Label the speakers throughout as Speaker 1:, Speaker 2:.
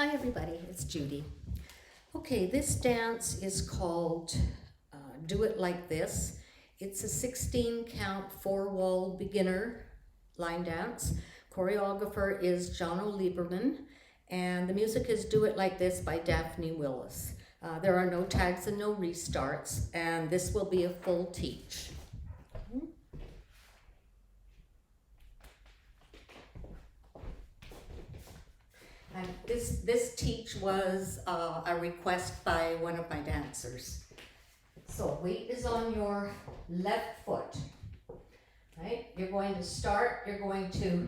Speaker 1: Hi everybody, it's Judy. Okay, this dance is called Do It Like This. It's a 16 count 4-wall beginner line dance. Choreographer is Jono Lieberman, and the music is Do It Like This by Daphne Willis. There are no tags and no restarts, and this will be a full teach. And this teach was a request by one of my dancers. So weight is on your left foot, right? You're going to start, you're going to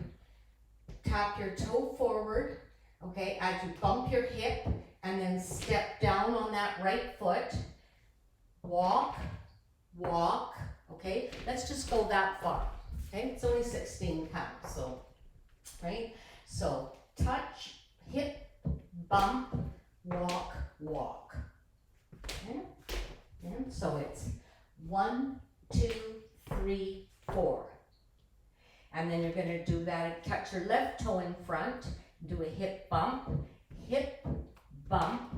Speaker 1: tap your toe forward, okay, as you bump your hip, and then step down on that right foot. Walk, walk, okay? Let's just go that far, okay? It's only 16 counts, so, right? So touch, hip, bump, walk, walk. Okay? And so it's 1, 2, 3, 4. And then you're going to do that, touch your left toe in front, do a hip, bump, bump.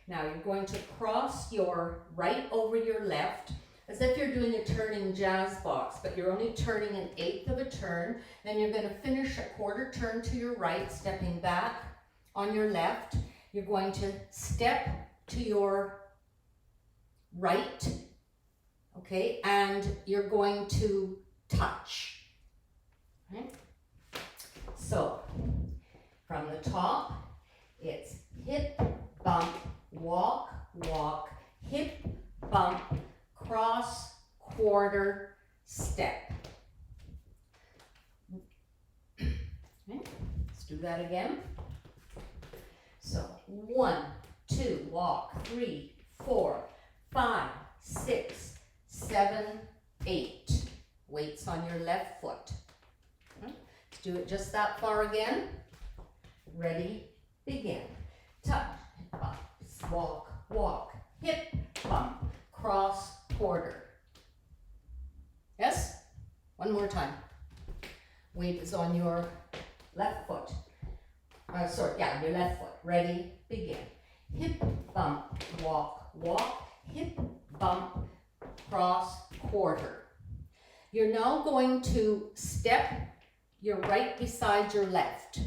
Speaker 1: Now you're going to cross your right over your left, as if you're doing a turning jazz box, but you're only turning an eighth of a turn. Then you're going to finish a quarter turn to your right, stepping back on your left. You're going to step to your right, okay, and you're going to touch, right? So from the top, it's hip, bump, walk, walk, hip, bump, cross, quarter, step. Okay, let's do that again. So 1, 2, walk, 3, 4, 5, 6, 7, 8. Weights on your left foot. Okay. Let's do it just that far again. Ready, begin. Touch, bump, walk, walk, hip, bump, cross, quarter. Yes? One more time. Weight is on your left foot. Your left foot. Ready, begin. Hip, bump, walk, walk, hip, bump, cross, quarter. You're now going to step your right beside your left.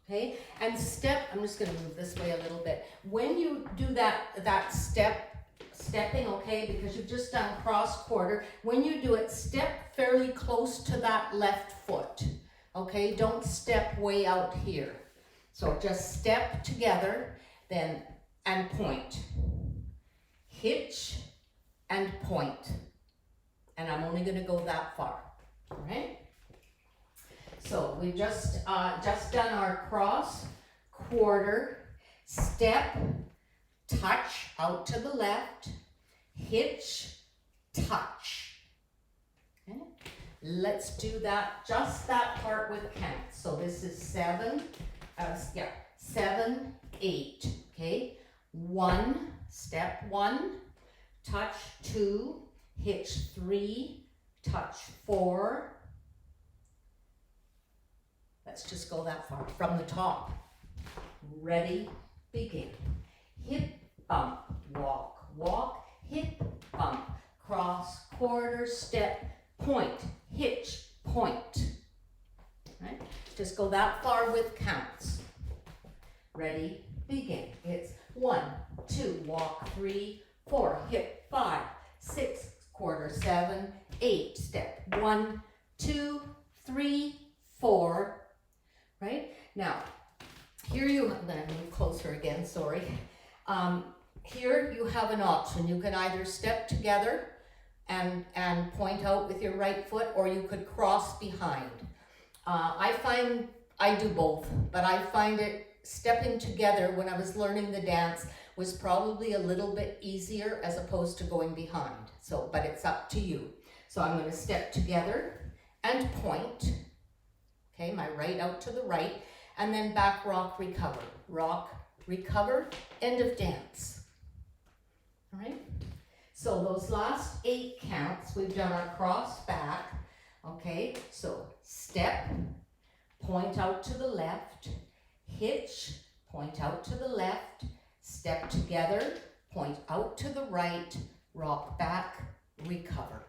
Speaker 1: Okay, and step, I'm just going to move this way a little bit. When you do that stepping, okay, because you've just done cross quarter, when you do it, step fairly close to that left foot, okay? Don't step way out here. So just step together, then, and point. Hitch and point. And I'm only going to go that far, all right? So we've just done our cross, quarter, step, touch out to the left, hitch, touch. Okay? Let's do that, just that part with counts. So this is 7, 8, okay? 1, step 1, touch 2, hitch 3, touch 4. Let's just go that far. From the top. Ready, begin. Hip, bump, walk, walk, hip, bump, cross, quarter, step, point, hitch, point. Right? Just go that far with counts. Ready, begin. It's 1, 2, walk, 3, 4, hip, 5, 6, quarter, 7, 8, step, 1, 2, 3, 4. Right? Now, here I'm going to move closer again, sorry. Here you have an option. You can either step together and point out with your right foot, or you could cross behind. I find I do both, but I find it stepping together when I was learning the dance was probably a little bit easier as opposed to going behind. So, but it's up to you. So I'm going to step together and point. Okay, my right out to the right, and then back, rock, recover, end of dance. All right, so those last 8 counts, we've done our cross back. Okay, so step, point out to the left, hitch, point out to the left, step together, point out to the right, rock back, recover.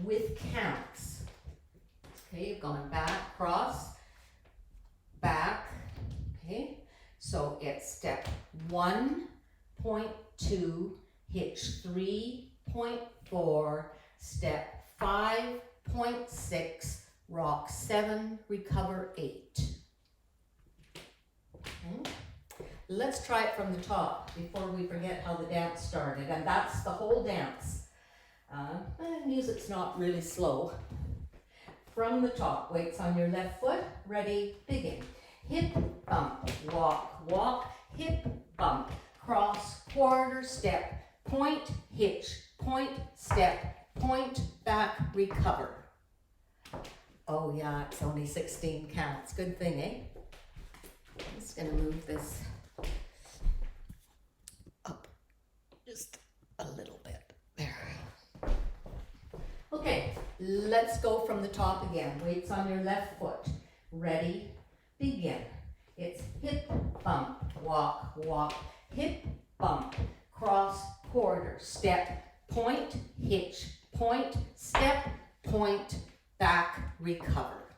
Speaker 1: With counts. Okay, you've gone back, cross, back. Okay, so it's step 1.2, hitch 3.4, step 5.6, rock 7, recover 8. Okay. Let's try it from the top before we forget how the dance started, and that's the whole dance. Music's not really slow. From the top, weights on your left foot, ready, begin. Hip, bump, walk, walk, hip, bump, cross, quarter, step, point, hitch, point, step, point, back, recover. Oh yeah, it's only 16 counts. Good thing, eh? I'm just gonna move this up just a little bit. There. Okay, let's go from the top again. Weights on your left foot. Ready, begin. It's hip, bump, walk, walk, hip, bump, cross, quarter, step, point, hitch, point, step, point, back, recover.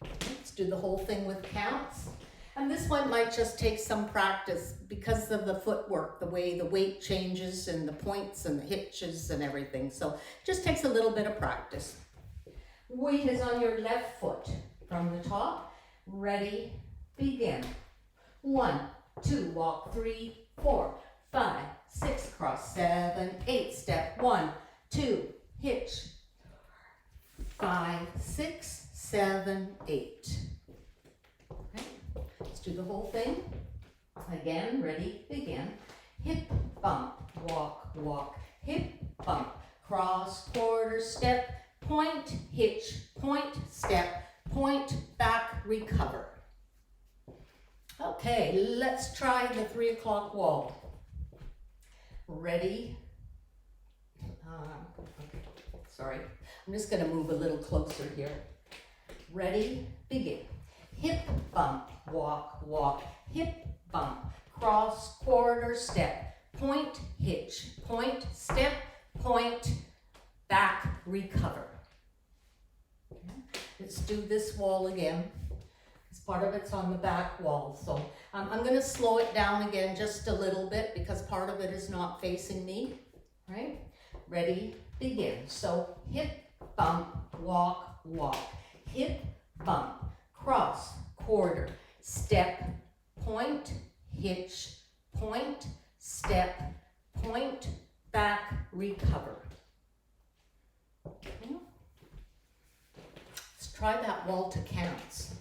Speaker 1: Let's do the whole thing with counts. And this one might just take some practice because of the footwork, the way the weight changes and the points and the hitches and everything. So it just takes a little bit of practice. Weight is on your left foot. From the top, ready, begin. 1, 2, walk, 3, 4, 5, 6, cross, 7, 8, step, 1, 2, hitch, 5, 6, 7, 8. Okay. Let's do the whole thing. Again, ready, begin. Hip, bump, walk, walk, hip, bump, cross, quarter, step, point, hitch, point, step, point, back, recover. Okay, let's try the 3 o'clock wall. Ready? Sorry, I'm just gonna move a little closer here. Ready, begin. Hip, bump, walk, walk, hip, bump, cross, quarter, step, point, hitch, point, step, point, back, recover. Okay. Let's do this wall again. This part of it's on the back wall, so I'm going to slow it down again just a little bit because part of it is not facing me, right? Ready, begin. So hip, bump, walk, walk, hip, bump, cross, quarter, step, point, hitch, point, step, point, back, recover. Okay. Let's try that wall to counts.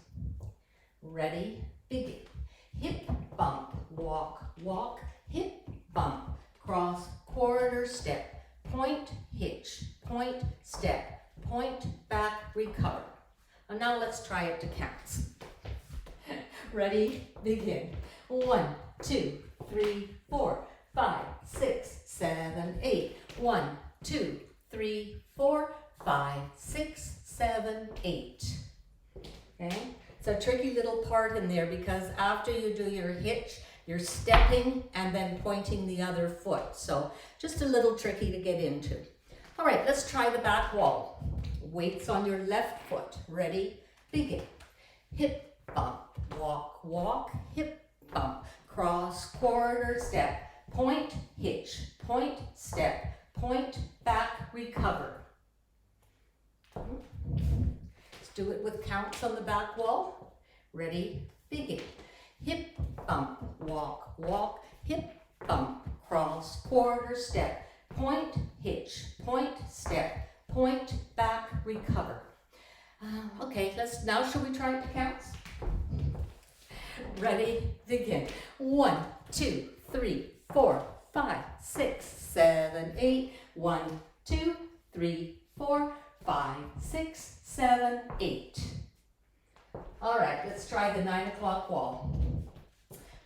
Speaker 1: Ready, begin. Hip, bump, walk, walk, hip, bump, cross, quarter, step, point, hitch, point, step, point, back, recover. And now let's try it to counts. Ready, begin. 1, 2, 3, 4, 5, 6, 7, 8. 1, 2, 3, 4, 5, 6, 7, 8. Okay? It's a tricky little part in there because after you do your hitch, you're stepping and then pointing the other foot. So just a little tricky to get into. All right, let's try the back wall. Weights on your left foot. Ready, begin. Hip, bump, walk, walk, hip, bump, cross, quarter, step, point, hitch, point, step, point, back, recover. Let's do it with counts on the back wall. Ready, begin. Hip, bump, walk, walk, hip, bump, cross, quarter, step, point, hitch, point, step, point, back, recover. Okay, now should we try it to counts? Ready, begin. 1, 2, 3, 4, 5, 6, 7, 8. 1, 2, 3, 4, 5, 6, 7, 8. All right, let's try the 9 o'clock wall.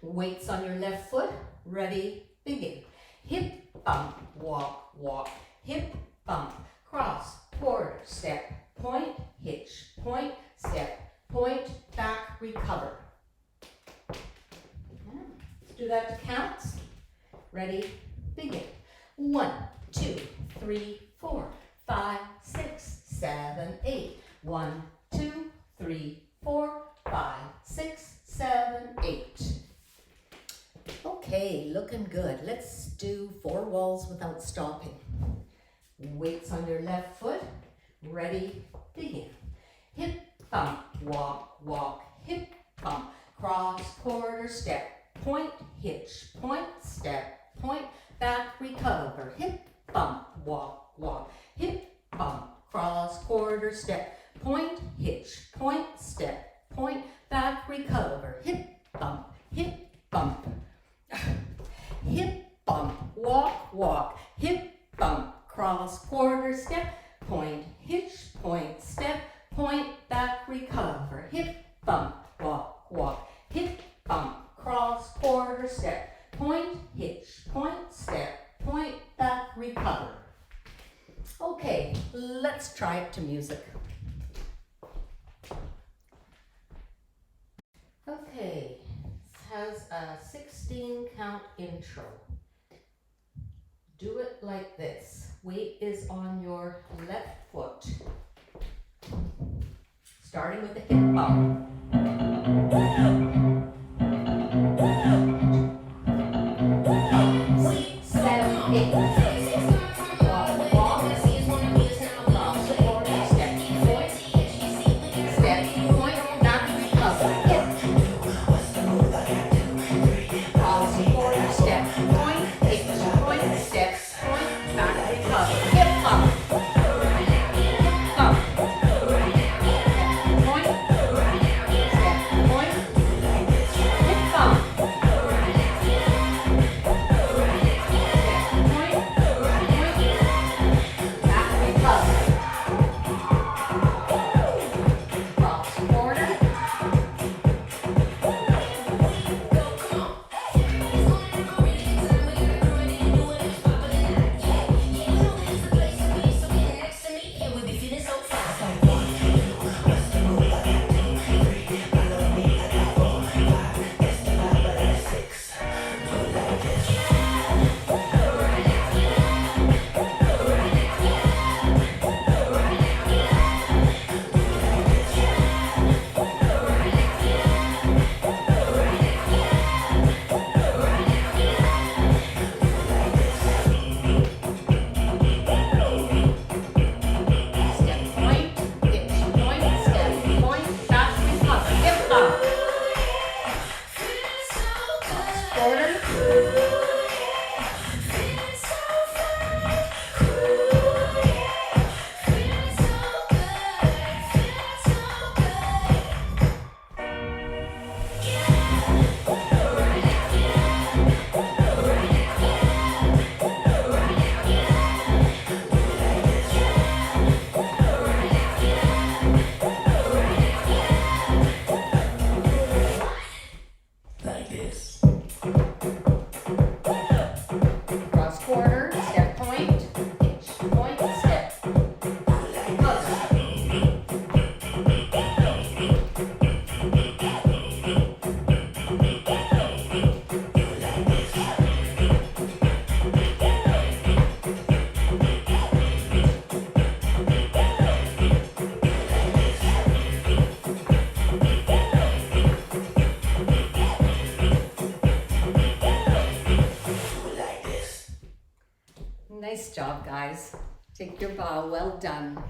Speaker 1: Weights on your left foot. Ready, begin. Hip, bump, walk, walk, hip, bump, cross, quarter, step, point, hitch, point, step, point, back, recover. Let's do that to counts. Ready, begin. 1, 2, 3, 4, 5, 6, 7, 8. 1, 2, 3, 4, 5, 6, 7, 8. Okay, looking good. Let's do 4 walls without stopping. Weights on your left foot. Ready, begin. Hip, bump, walk, walk, hip, bump, cross, quarter, step, point, hitch, point, step, point, back, recover, hip, bump, walk, walk, hip, bump, cross, quarter, step, point, hitch, point, step, point, back, recover, hip, bump, hip, bump, hip, bump, walk, walk, hip, bump, cross, quarter, step, point, hitch, point, step, point, back, recover, hip, bump, walk, walk, hip, bump, cross, quarter, step, point, hitch, point, step, point, back, recover. Okay, let's try it to music. Okay, this has a 16 count intro. Do it like this. Weight is on your left foot. Starting with the hip bump. 6, 7, 8. Walk, walk. Cross, quarter, step, point. Step, point, back, recover. Hip. Cross, quarter, step, point. Hitch, point, step, point, back, recover. Hip bump. Bump. Point. Step, point. Hip bump. Nice job, guys. Take your bow. Well done.